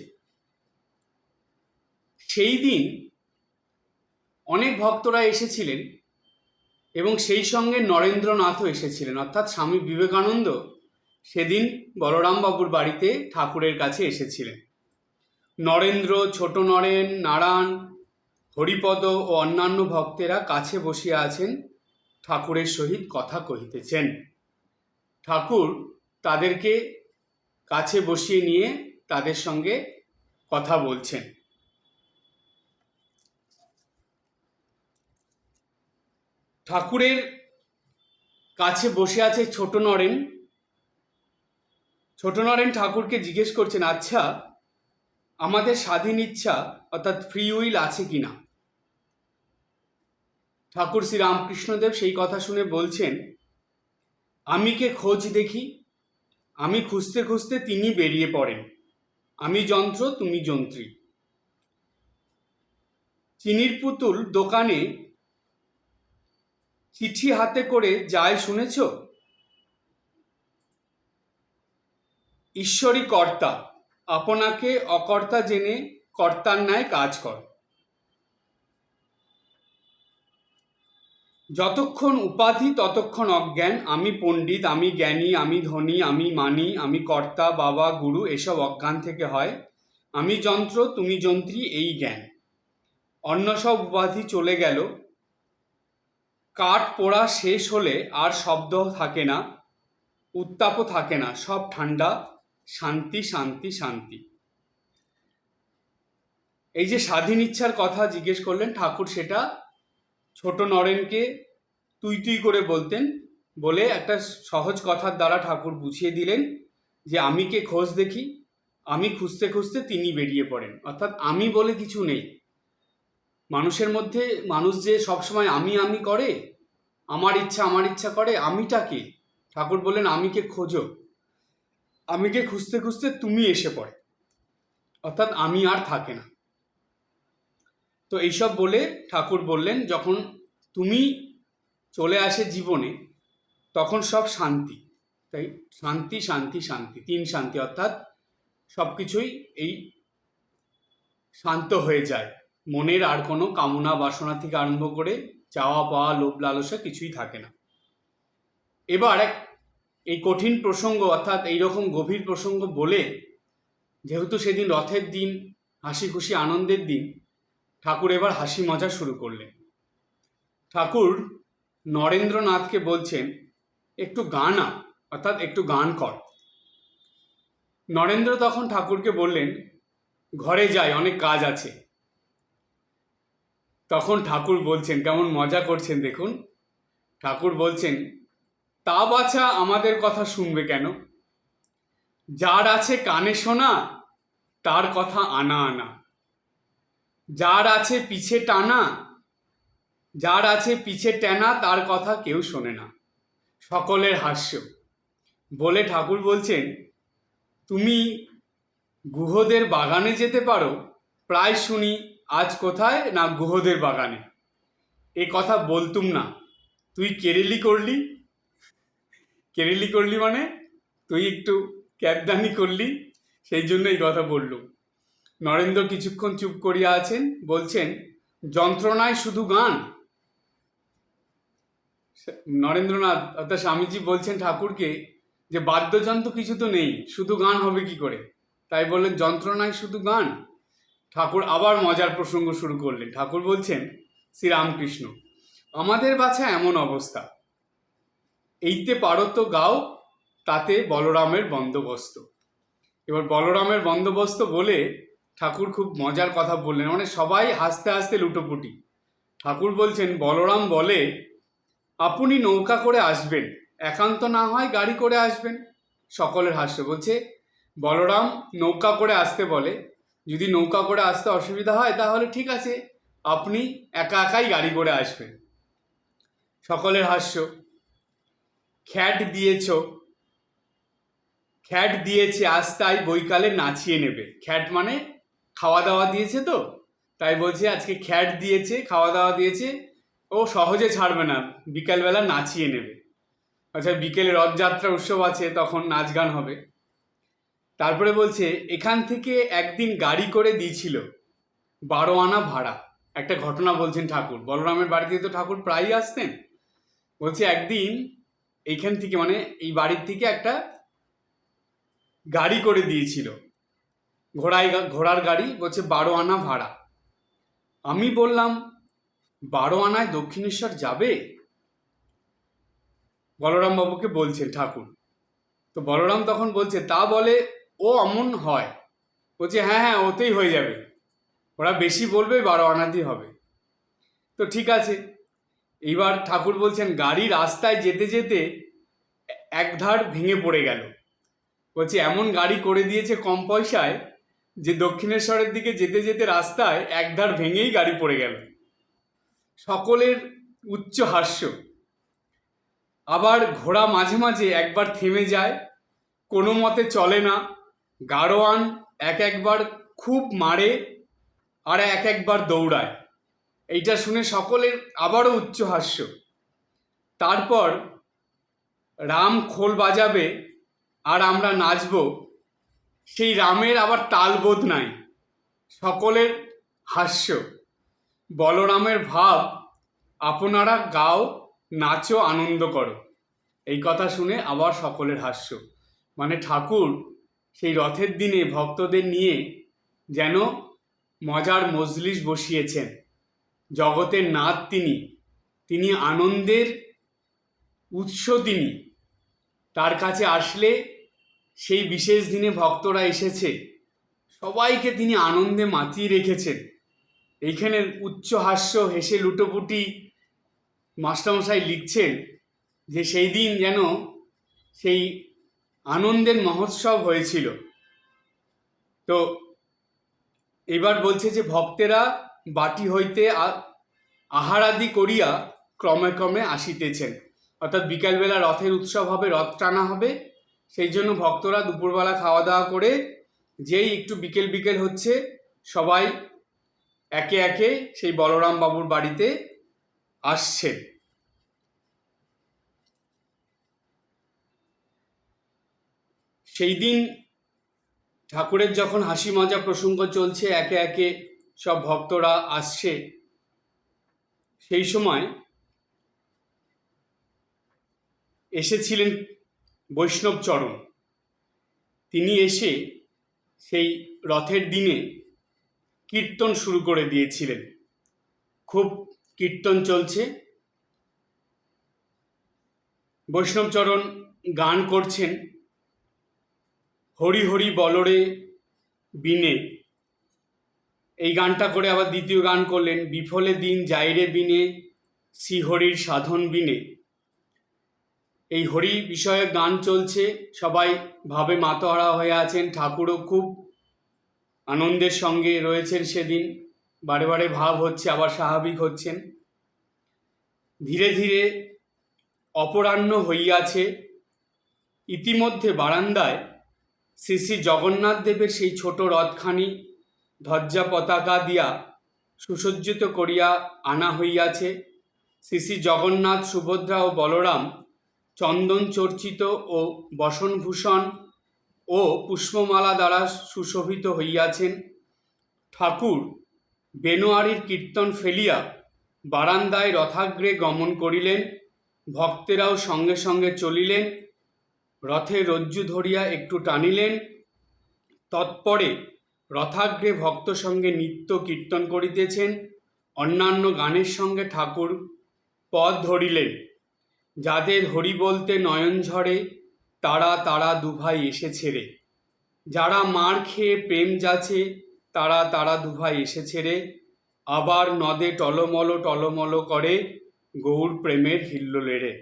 সেই দিন অনেক ভক্তরা এসেছিলেন এবং সেই সঙ্গে নরেন্দ্রনাথও এসেছিলেন, অর্থাৎ স্বামী বিবেকানন্দ সেদিন বলরামবাবুর বাড়িতে ঠাকুরের কাছে এসেছিলেন। নরেন্দ্র, ছোট নরেন, নারায়ণ, হরিপদ ও অন্যান্য ভক্তেরা কাছে বসিয়া আছেন, ঠাকুরের সহিত কথা কহিতেছেন। ঠাকুর তাদেরকে কাছে বসিয়ে নিয়ে তাদের সঙ্গে কথা বলছেন। ঠাকুরের কাছে বসে আছে ছোট নরেন। ছোট নরেন ঠাকুরকে জিজ্ঞেস করছেন, আচ্ছা আমাদের স্বাধীন ইচ্ছা অর্থাৎ ফ্রি উইল আছে কিনা? ঠাকুর শ্রী রামকৃষ্ণদেব সেই কথা শুনে বলছেন, আমি কে খোঁজ দেখি, আমি খুঁজতে খুঁজতে তিনি বেরিয়ে পড়েন, আমি যন্ত্র তুমি যন্ত্রী। চিনির পুতুল দোকানে চিঠি হাতে করে যায় শুনেছ, ঈশ্বরই কর্তা, আপনাকে অকর্তা জেনে কর্তার ন্যায় কাজ কর। যতক্ষণ উপাধি ততক্ষণ অজ্ঞান, আমি পণ্ডিত, আমি জ্ঞানী, আমি ধনী, আমি মানি, আমি কর্তা, বাবা, গুরু, এসব অজ্ঞান থেকে হয়। আমি যন্ত্র তুমি যন্ত্রী, এই জ্ঞান। অন্য সব উপাধি চলে গেল, কাঠ পোড়া শেষ হলে আর শব্দ থাকে না, উত্তাপও থাকে না, সব ঠান্ডা, শান্তি শান্তি শান্তি। এই যে স্বাধীন ইচ্ছার কথা জিজ্ঞেস করলেন ঠাকুর, সেটা ছোট নরেনকে তুই তুই করে বলতেন, বলে একটা সহজ কথার দ্বারা ঠাকুর বুঝিয়ে দিলেন যে আমি কে খোঁজ দেখি, আমি খুঁজতে খুঁজতে তিনি বেরিয়ে পড়েন। অর্থাৎ আমি বলে কিছু নেই মানুষের মধ্যে। মানুষ যে সবসময় আমি আমি করে, আমার ইচ্ছা করে, আমিটা কে? ঠাকুর বললেন আমি কে খোঁজো, আমি কে খুঁজতে খুঁজতে তুমি এসে পড়ে, অর্থাৎ আমি আর থাকে না। তো এইসব বলে ঠাকুর বললেন, যখন তুমি চলে আসে জীবনে তখন সব শান্তি। তাই শান্তি শান্তি শান্তি, তিন শান্তি, অর্থাৎ সব কিছুই এই শান্ত হয়ে যায়। মনের আর কোনো কামনা বাসনা থেকে আরম্ভ করে চাওয়া পাওয়া লোভ লালসা কিছুই থাকে না। এবার এই কঠিন প্রসঙ্গ অর্থাৎ এইরকম গভীর প্রসঙ্গ বলে, যেহেতু সেদিন রথের দিন, হাসি খুশি আনন্দের দিন, ঠাকুর এবার হাসি মজা শুরু করলেন। ঠাকুর নরেন্দ্রনাথকে বলছেন, একটু গান আ, অর্থাৎ একটু গান কর। নরেন্দ্র তখন ঠাকুরকে বললেন, ঘরে যাই, অনেক কাজ আছে। তখন ঠাকুর বলছেন, কেমন মজা করছেন দেখুন, ঠাকুর বলছেন, তা বাছা আমাদের কথা শুনবে কেন? যার আছে কানে শোনা তার কথা আনা আনা, যার আছে পিছে টানা, যার আছে পিছে টানা তার কথা কেউ শোনে না, সকলের হাস্য। বলে ঠাকুর বলছেন, তুমি গুহদের বাগানে যেতে পারো, প্রায় শুনি আজ কোথায় না গুহদের বাগানে। এ কথা বলতুম না, তুই কেরেলি করলি। কেরেলি করলি মানে তুই একটু ক্যাবদানি করলি, সেই জন্য এই কথা বললুম। নরেন্দ্র কিছুক্ষণ চুপ করিয়া আছেন, বলছেন, যন্ত্রণায় শুধু গান। নরেন্দ্রনাথ অর্থাৎ স্বামীজি বলছেন ঠাকুরকে যে বাদ্যযন্ত্র কিছু তো নেই, শুধু গান হবে কি করে? তাই বললেন যন্ত্রণায় শুধু গান। ঠাকুর আবার মজার প্রসঙ্গ শুরু করলেন। ঠাকুর বলছেন, শ্রীরামকৃষ্ণ, আমাদের বাছা এমন অবস্থা, এইতে পারো তো গাও, তাতে বলরামের বন্দোবস্ত। এবার বলরামের বন্দোবস্ত বলে ঠাকুর খুব মজার কথা বললেন, মানে সবাই হাসতে হাসতে লুটোপুটি। ঠাকুর বলছেন, বলরাম বলে, আপনি নৌকা করে আসবেন, একান্ত না হয় গাড়ি করে আসবেন। সকলের হাস্য। বলছে বলরাম নৌকা করে আসতে বলে, যদি নৌকা করে আসতে অসুবিধা হয় তাহলে ঠিক আছে, আপনি একা একাই গাড়ি করে আসবেন। সকলের হাস্য। খ্যাট দিয়েছ, খ্যাট দিয়েছে আজ তাই বৈকালে নাচিয়ে নেবে। খ্যাট মানে খাওয়া দাওয়া দিয়েছে, তো তাই বলছে আজকে খ্যাট দিয়েছে, খাওয়া দাওয়া দিয়েছে, ও সহজে ছাড়বে না, বিকালবেলা নাচিয়ে নেবে। আচ্ছা, বিকেলে রথযাত্রা উৎসব আছে, তখন নাচ গান হবে। তারপরে বলছে এখান থেকে একদিন গাড়ি করে দিয়েছিল 12 আনা ভাড়া। একটা ঘটনা বলছেন ঠাকুর, বলরামের বাড়িতে তো ঠাকুর প্রায়ই আসতেন। বলছে একদিন এইখান থেকে মানে এই বাড়ির থেকে একটা গাড়ি করে দিয়েছিল, ঘোড়ার গাড়ি। বলছে 12 আনা ভাড়া। আমি বললাম 12 আনায় দক্ষিণেশ্বর যাবে? বলরাম বাবুকে বলছেন ঠাকুর। তো বলরাম তখন বলছে, তা বলে ও অমন হয়? বলছে হ্যাঁ হ্যাঁ, ওতেই হয়ে যাবে, ওরা বেশি বলবে, 12 আনাতেই হবে। তো ঠিক আছে, এইবার ঠাকুর বলছেন গাড়ি রাস্তায় যেতে যেতে একধার ভেঙে পড়ে গেল। বলছে এমন গাড়ি করে দিয়েছে কম পয়সায় যে দক্ষিণেশ্বরের দিকে যেতে যেতে রাস্তায় একধার ভেঙেই গাড়ি পড়ে গেল। সকলের উচ্চ হাস্য। আবার ঘোড়া মাঝে মাঝে একবার থেমে যায়, কোনো মতে চলে না, গাড়োয়ান এক একবার খুব মারে আর এক একবার দৌড়ায়। এইটা শুনে সকলের আবারও উচ্চ হাস্য। তারপর রাম খোল বাজাবে আর আমরা নাচব, সেই রামের আবার তালবোধ নাই, সকলের হাস্য। বলরামের ভাব, আপনারা গাও, নাচো, আনন্দ করো। এই কথা শুনে আবার সকলের হাস্য। মানে ঠাকুর সেই রথের দিনে ভক্তদের নিয়ে যেন মজার মজলিস বসিয়েছেন। জগতের নাথ তিনি আনন্দের উৎস, তিনি তার কাছে আসলে সেই বিশেষ দিনে ভক্তরা এসেছে, সবাইকে তিনি আনন্দে মাতিয়ে রেখেছেন। এইখানে উচ্চ হাস্য, হেসে লুটোপুটি মাস্টারমশাই লিখছেন যে সেই দিন যেন সেই আনন্দের মহোৎসব হয়েছিল। তো এবার বলছে যে ভক্তেরা বাটি হইতে আহারাদি করিয়া ক্রমে ক্রমে আসিতেছেন, অর্থাৎ বিকালবেলা রথের উৎসব হবে, রথ টানা হবে, সেই জন্য ভক্তরা দুপুরবেলা খাওয়া দাওয়া করে যেই একটু বিকেল বিকেল হচ্ছে সবাই একে একে সেই বলরাম বাবুর বাড়িতে আসছে। সেই দিন ঠাকুরের যখন হাসি মজা প্রসঙ্গ চলছে, একে একে সব ভক্তরা আসছে, সেই সময় এসেছিলেন বৈষ্ণবচরণ। তিনি এসে সেই রথের দিনে কীর্তন শুরু করে দিয়েছিলেন। খুব কীর্তন চলছে, বৈষ্ণবচরণ গান করছেন, হরি হরি বলরে বিনে, এই গানটা করে আবার দ্বিতীয় গান করলেন, বিফলে দিন যাইরে বিনে শ্রীহরির সাধন বিনে। এই হরি বিষয়ক গান চলছে, সবাই ভাবে মাতোহারা হয়ে আছেন। ঠাকুরও খুব আনন্দের সঙ্গে রয়েছেন সেদিন, বারে বারে ভাব হচ্ছে, আবার স্বাভাবিক হচ্ছেন। ধীরে ধীরে অপরাহ্ন হইয়াছে। ইতিমধ্যে বারান্দায় শ্রী শ্রী জগন্নাথ দেবের সেই ছোট রথখানি ধ্বজা পতাকা দিয়া সুসজ্জিত করিয়া আনা হইয়াছে। শ্রী শ্রী জগন্নাথ, সুভদ্রা ও বলরাম চন্দন চর্চিত ও বসনভূষণ ও পুষ্পমালা দ্বারা সুশোভিত হইয়াছেন। ঠাকুর বেনোয়ারির কীর্তন ফেলিয়া বারান্দায় রথাগ্রে গমন করিলেন। ভক্তেরাও সঙ্গে সঙ্গে চলিলেন। রথে রজ্জু ধরিয়া একটু টানিলেন। তৎপরে রথাগ্রে ভক্ত সঙ্গে নিত্য কীর্তন করিতেছেন। অন্যান্য গানের সঙ্গে ঠাকুর পদ ধরিলেন। যাদের হরি বলতে নয়ন ঝরে, তারা তারা দুভাই এসেছে রে। যারা মার খেয়ে প্রেম যাচ্ছে, তারা তারা দুভাই এসেছে রে। আবার নদে টলমল টলমল করে, গৌর প্রেমের হিল্লোলে রে।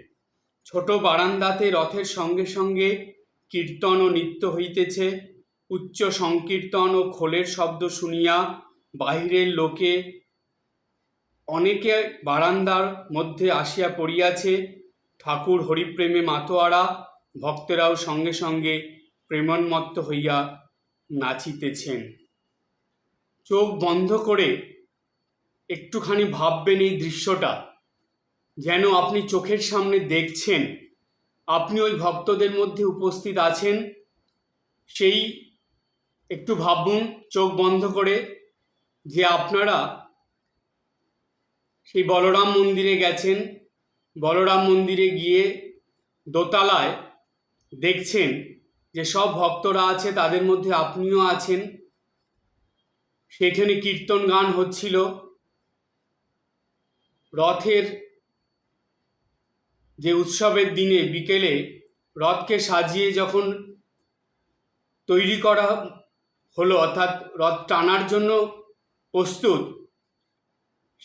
ছোট বারান্দাতে রথের সঙ্গে সঙ্গে কীর্তন ও নৃত্য হইতেছে। উচ্চ সংকীর্তন ও খোলের শব্দ শুনিয়া বাহিরের লোকে অনেকে বারান্দার মধ্যে আসিয়া পড়িয়াছে। ঠাকুর হরিপ্রেমে মাতোয়ারা, ভক্তেরাও সঙ্গে সঙ্গে প্রেমন্মত্ত হইয়া নাচিতেছেন। চোখ বন্ধ করে একটুখানি ভাববেন এই দৃশ্যটা, যেন আপনি চোখের সামনে দেখছেন, আপনি ওই ভক্তদের মধ্যে উপস্থিত আছেন। সেই একটু ভাবুন চোখ বন্ধ করে যে আপনারা সেই বলরাম মন্দিরে গেছেন, বলরাম মন্দিরে গিয়ে দোতলায় দেখছেন যে সব ভক্তরা আছে, তাদের মধ্যে আপনিও আছেন। সেখানে কীর্তন গান হচ্ছিল। রথের যে উৎসবের দিনে বিকেলে রথকে সাজিয়ে যখন তৈরি করা হলো, অর্থাৎ রথ টানার জন্য প্রস্তুত,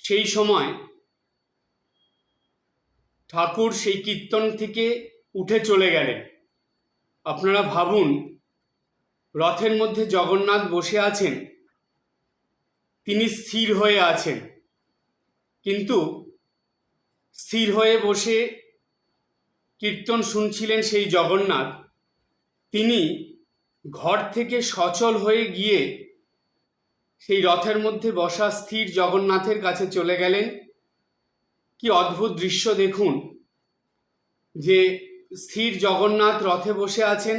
সেই সময় ঠাকুর সেই কীর্তন থেকে উঠে চলে গেলেন। আপনারা ভাবুন, রথের মধ্যে জগন্নাথ বসে আছেন, তিনি স্থির হয়ে আছেন, কিন্তু স্থির হয়ে বসে কীর্তন শুনছিলেন সেই জগন্নাথ, তিনি ঘর থেকে সচল হয়ে গিয়ে সেই রথের মধ্যে বসা স্থির জগন্নাথের কাছে চলে গেলেন। কি অদ্ভুত দৃশ্য দেখুন, যে স্থির জগন্নাথ রথে বসে আছেন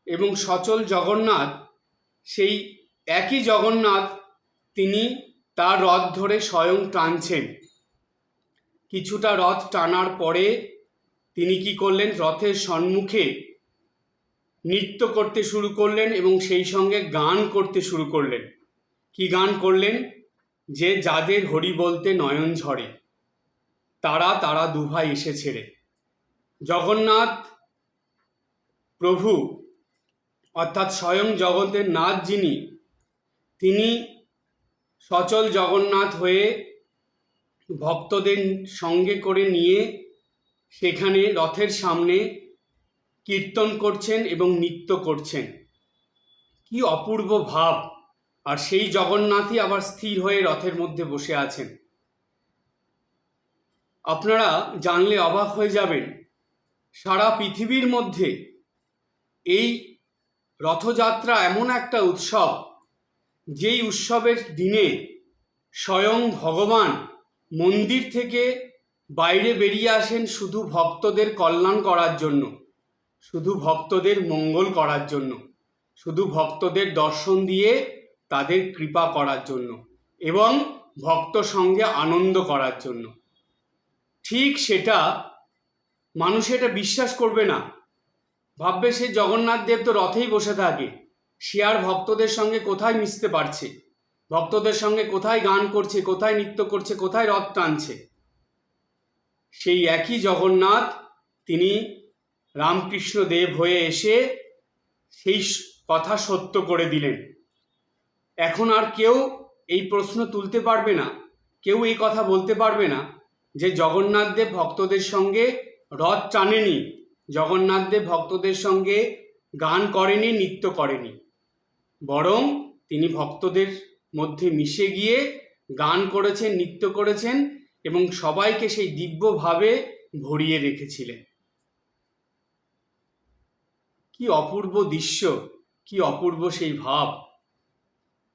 এবং সচল জগন্নাথ, সেই একই জগন্নাথ, তিনি তার রথ ধরে স্বয়ং টানছেন। কিছুটা রথ টানার পরে তিনি কি করলেন, রথের সম্মুখে নৃত্য করতে শুরু করলেন এবং সেই সঙ্গে গান করতে শুরু করলেন। কি গান করলেন? যে যাদের হরি বলতে নয়ন ঝরে, তারা তারা দুভাই এসেছে রে। জগন্নাথ প্রভু অর্থাৎ স্বয়ং জগতের নাথ যিনি, তিনি সচল জগন্নাথ হয়ে ভক্তদের সঙ্গে করে নিয়ে সেখানে রথের সামনে কীর্তন করছেন এবং নৃত্য করছেন। কি অপূর্ব ভাব! আর সেই জগন্নাথই আবার স্থির হয়ে রথের মধ্যে বসে আছেন। আপনারা জানলে অবাক হয়ে যাবেন, সারা পৃথিবীর মধ্যে এই রথযাত্রা এমন একটা উৎসব, যেই উৎসবের দিনে স্বয়ং ভগবান মন্দির থেকে বাইরে বেরিয়ে আসেন শুধু ভক্তদের কল্যাণ করার জন্য, শুধু ভক্তদের মঙ্গল করার জন্য, শুধু ভক্তদের দর্শন দিয়ে তাদের কৃপা করার জন্য এবং ভক্ত সঙ্গে আনন্দ করার জন্য। ঠিক সেটা মানুষ এটা বিশ্বাস করবে না, ভাববে সে জগন্নাথ দেব তো রথেই বসে থাকে, সে আর ভক্তদের সঙ্গে কোথায় মিশতে পারছে, ভক্তদের সঙ্গে কোথায় গান করছে, কোথায় নৃত্য করছে, কোথায় রথ টানছে। সেই একই জগন্নাথ তিনি রামকৃষ্ণ দেব হয়ে এসে সেই কথা সত্য করে দিলেন। এখন আর কেউ এই প্রশ্ন তুলতে পারবে না, কেউ এই কথা বলতে পারবে না যে জগন্নাথ দেব ভক্তদের সঙ্গে রথ টানেনি, জগন্নাথ দেব ভক্তদের সঙ্গে গান করেনি, নৃত্য করেনি, বরং তিনি ভক্তদের মধ্যে মিশে গিয়ে গান করেছেন, নৃত্য করেছেন এবং সবাইকে সেই দিব্যভাবে ভরিয়ে রেখেছিলেন। কি অপূর্ব দৃশ্য, কি অপূর্ব সেই ভাব!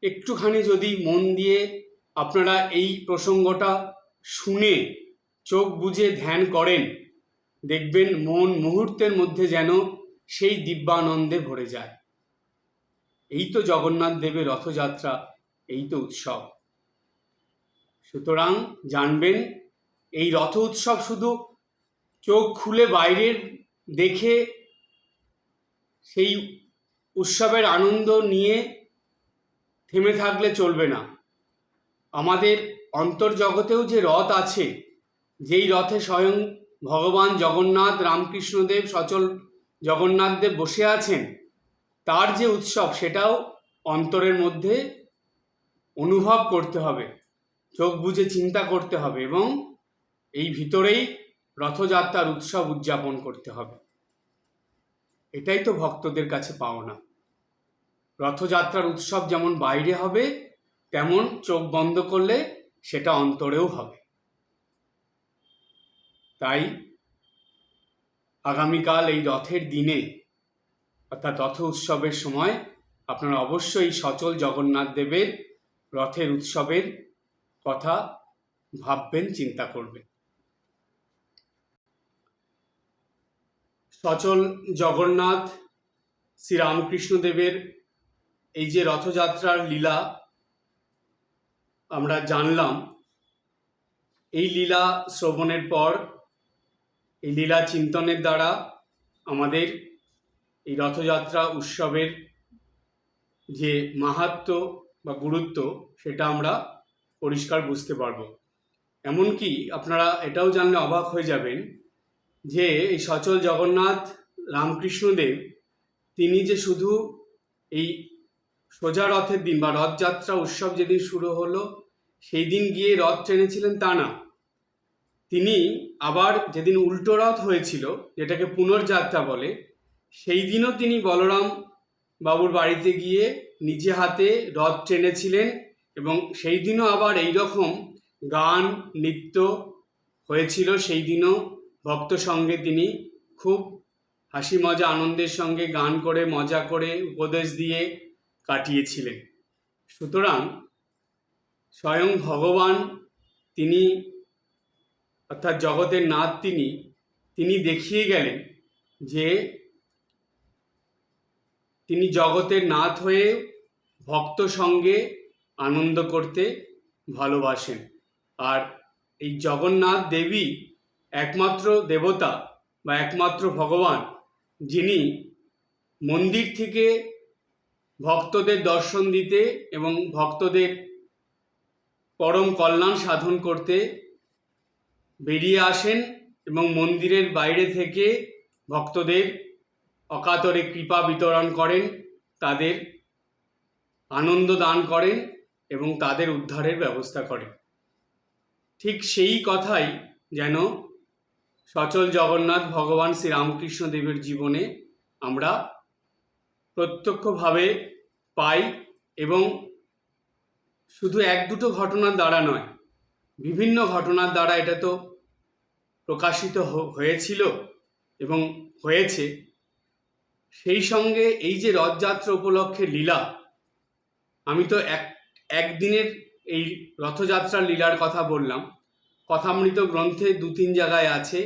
একটুখানি যদি মন দিয়ে আপনারা এই প্রসঙ্গটা শুনে চোখ বুজে ধ্যান করেন, দেখবেন মন মুহূর্তের মধ্যে যেন সেই দিব্যানন্দে ভরে যায়। এই তো জগন্নাথ দেবের রথযাত্রা, এই তো উৎসব। সুতরাং জানবেন, এই রথ উৎসব শুধু চোখ খুলে বাইরের দেখে সেই উৎসবের আনন্দ নিয়ে থেমে থাকলে চলবে না। আমাদের অন্তর্জগতেও যে রথ আছে, যেই রথে স্বয়ং ভগবান জগন্নাথ, রামকৃষ্ণদেব, সচল জগন্নাথদেব বসে আছেন, তার যে উৎসব, সেটাও অন্তরের মধ্যে অনুভব করতে হবে, চোখ বুজে চিন্তা করতে হবে এবং এই ভিতরেই রথযাত্রার উৎসব উদযাপন করতে হবে। এটাই তো ভক্তদের কাছে পাওনা। রথযাত্রার উৎসব যেমন বাইরে হবে, তেমন চোখ বন্ধ করলে সেটা অন্তরেও হবে। তাই আগামীকাল এই রথের দিনে অর্থাৎ রথ উৎসবের সময় আপনারা অবশ্যই সচল জগন্নাথ দেবের রথের উৎসবের কথা ভাববেন, চিন্তা করবেন। সচল জগন্নাথ শ্রীরামকৃষ্ণদেবের এই যে রথযাত্রার লীলা আমরা জানলাম, এই লীলা শ্রবণের পর, এই লীলা চিন্তনের দ্বারা আমাদের এই রথযাত্রা উৎসবের যে মাহাত্ম্য বা গুরুত্ব, সেটা আমরা পরিষ্কার বুঝতে পারব। এমনকি আপনারা এটাও জানলে অবাক হয়ে যাবেন যে এই সচল জগন্নাথ রামকৃষ্ণদেব, তিনি যে শুধু এই সোজা রথের দিন বা রথযাত্রা উৎসব যেদিন শুরু হলো সেই দিন গিয়ে রথ টেনেছিলেন তা না, তিনি আবার যেদিন উল্টো রথ হয়েছিল, যেটাকে পুনর্যাত্রা বলে, সেই দিনও তিনি বলরাম বাবুর বাড়িতে গিয়ে নিজে হাতে রথ টেনেছিলেন এবং সেই দিনও আবার এই রকম গান নৃত্য হয়েছিল। সেই দিনও ভক্ত সঙ্গে তিনি খুব হাসি মজা আনন্দের সঙ্গে গান করে মজা করে উপদেশ দিয়ে কাটিয়েছিলেন। সুতরাং স্বয়ং ভগবান তিনি, অর্থাৎ জগতের নাথ তিনি দেখিয়ে গেলেন যে তিনি জগতের নাথ হয়ে ভক্ত সঙ্গে আনন্দ করতে ভালোবাসেন। আর এই জগন্নাথ দেবী একমাত্র দেবতা বা একমাত্র ভগবান, যিনি মন্দির থেকে ভক্তদের দর্শন দিতে এবং ভক্তদের পরম কল্যাণ সাধন করতে বেরিয়ে আসেন এবং মন্দিরের বাইরে থেকে ভক্তদের অকাতরে কৃপা বিতরণ করেন, তাদের আনন্দ দান করেন এবং তাদের উদ্ধারের ব্যবস্থা করেন। ঠিক সেই কথাই যেন সচল জগন্নাথ ভগবান শ্রীরামকৃষ্ণ দেবের জীবনে আমরা প্রত্যক্ষভাবে পাই এবং শুধু এক দুটো ঘটনার দ্বারা নয়, বিভিন্ন ঘটনার দ্বারা এটা তো প্রকাশিত হয়েছিল এবং হয়েছে। সেই সঙ্গে এই যে রথযাত্রা উপলক্ষে লীলা, আমি তো একদিনের এই রথযাত্রার লীলার কথা বললাম, কথামৃত গ্রন্থে 2-3 জায়গায় আছে।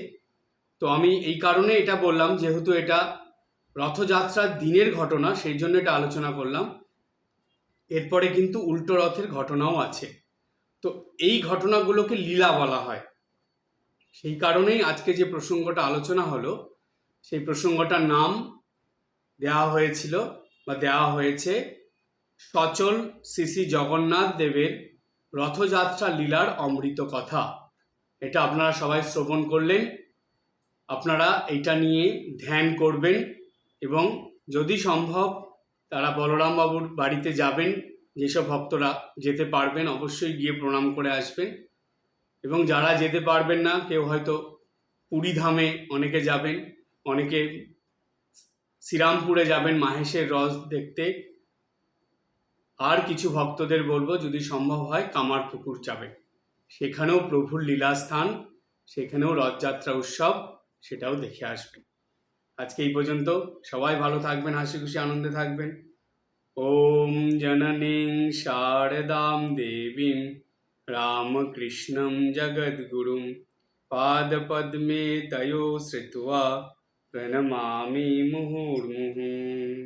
তো আমি এই কারণে এটা বললাম, যেহেতু এটা রথযাত্রার দিনের ঘটনা, সেই জন্য এটা আলোচনা করলাম। এরপরে কিন্তু উল্টো রথের ঘটনাও আছে। তো এই ঘটনাগুলোকে লীলা বলা হয়। সেই কারণেই আজকে যে প্রসঙ্গটা আলোচনা হলো, সেই প্রসঙ্গটার নাম দেওয়া হয়েছিল বা দেওয়া হয়েছে সচল শ্রী শ্রী জগন্নাথ দেবের রথযাত্রা লীলার অমৃত কথা। এটা আপনারা সবাই শ্রবণ করলেন। আপনারা এটা নিয়ে ধ্যান করবেন এবং যদি সম্ভব তারা বলরাম বাবুর বাড়িতে যাবেন। যেসব ভক্তরা যেতে পারবেন অবশ্যই গিয়ে প্রণাম করে আসবেন, এবং যারা যেতে পারবেন না, কেউ হয়তো পুরী ধামে অনেকে যাবেন, অনেকে শ্রীরামপুরে যাবেন মাহেশের রথ দেখতে, আর কিছু ভক্তদের বলবো যদি সম্ভব হয় কামারপুকুর যাবেন, সেখানেও প্রভুর লীলাস্থান, সেখানেও রথযাত্রা উৎসব, সেটাও দেখে আসবেন। আজকে এই পর্যন্ত। সবাই ভালো থাকবেন, হাসি খুশি আনন্দে থাকবেন। ওম জননীং শারদাম দেবীং রামকৃষ্ণম জগদ্গুরুম পাদপদ্মে তয়ো শ্রিত্বা প্রণমামি মুহুর্মুহুঃ।